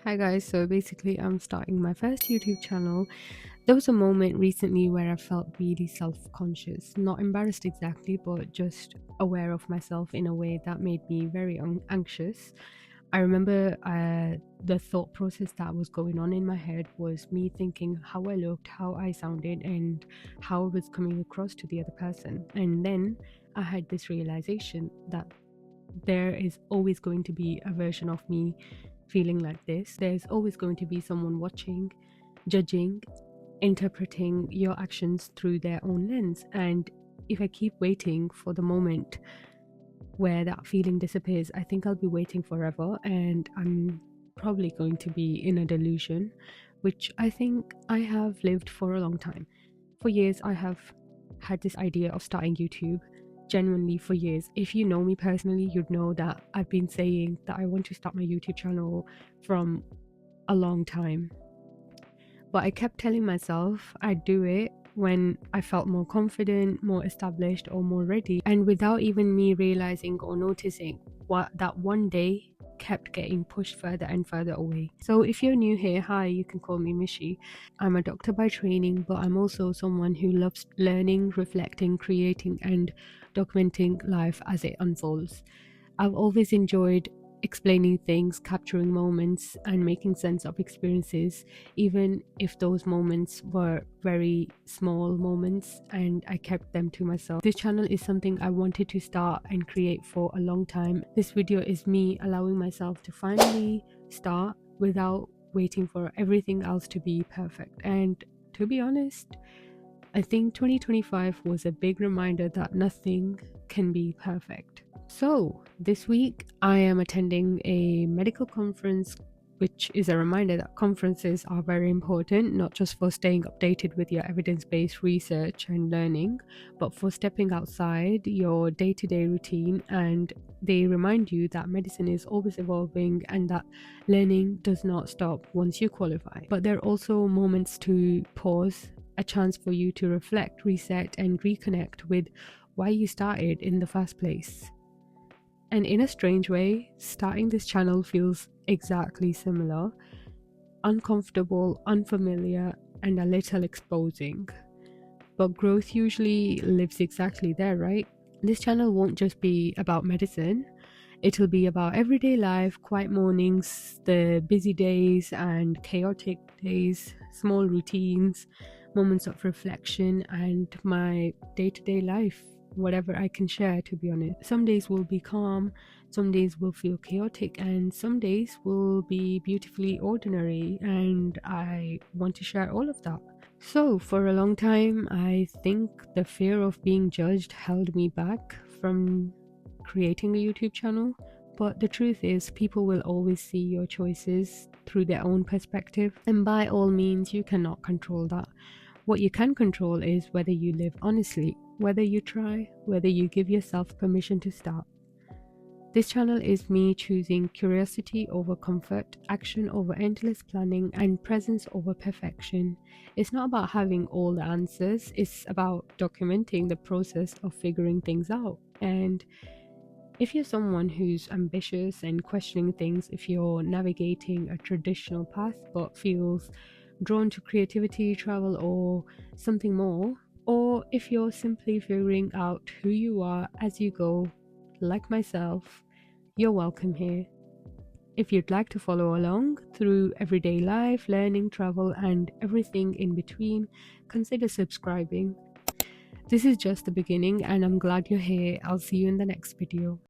Hi guys, so basically I'm starting my first YouTube channel. There was a moment recently where I felt really self-conscious, not embarrassed exactly, but just aware of myself in a way that made me very anxious. I remember the thought process that was going on in my head was me thinking how I looked, how I sounded, and how I was coming across to the other person. And then I had this realization that there is always going to be a version of me feeling like this. There's always going to be someone watching, judging, interpreting your actions through their own lens. And if I keep waiting for the moment where that feeling disappears, I think I'll be waiting forever and I'm probably going to be in a delusion, which I think I have lived for a long time. For years, I have had this idea of starting YouTube, genuinely for years. If you know me personally, you'd know that I've been saying that I want to start my YouTube channel from a long time. But I kept telling myself I'd do it when I felt more confident, more established, or more ready. And without even me realizing or noticing what that one day kept getting pushed further and further away. So if you're new here, hi, you can call me Mishi. I'm a doctor by training, but I'm also someone who loves learning, reflecting, creating, and documenting life as it unfolds. I've always enjoyed explaining things, capturing moments, and making sense of experiences, even if those moments were very small moments and I kept them to myself. This channel is something I wanted to start and create for a long time. This video is me allowing myself to finally start without waiting for everything else to be perfect. And to be honest, I think 2025 was a big reminder that nothing can be perfect. So, this week I am attending a medical conference, which is a reminder that conferences are very important, not just for staying updated with your evidence based research and learning, but for stepping outside your day to day routine. And they remind you that medicine is always evolving and that learning does not stop once you qualify. But there are also moments to pause, a chance for you to reflect, reset, and reconnect with why you started in the first place. And in a strange way, starting this channel feels exactly similar: uncomfortable, unfamiliar, and a little exposing. But growth usually lives exactly there, right? This channel won't just be about medicine, it'll be about everyday life, quiet mornings, the busy days and chaotic days, small routines, moments of reflection, and my day to day life. Whatever I can share, to be honest. Some days will be calm, some days will feel chaotic, and some days will be beautifully ordinary. And I want to share all of that. So, for a long time, I think the fear of being judged held me back from creating a YouTube channel. But the truth is, people will always see your choices through their own perspective, and by all means, you cannot control that. What you can control is whether you live honestly, whether you try, whether you give yourself permission to start. This channel is me choosing curiosity over comfort, action over endless planning, and presence over perfection. It's not about having all the answers, it's about documenting the process of figuring things out. And if you're someone who's ambitious and questioning things, if you're navigating a traditional path but feels drawn to creativity, travel, or something more, or if you're simply figuring out who you are as you go, like myself, you're welcome here. If you'd like to follow along through everyday life, learning, travel, and everything in between, consider subscribing. This is just the beginning, and I'm glad you're here. I'll see you in the next video.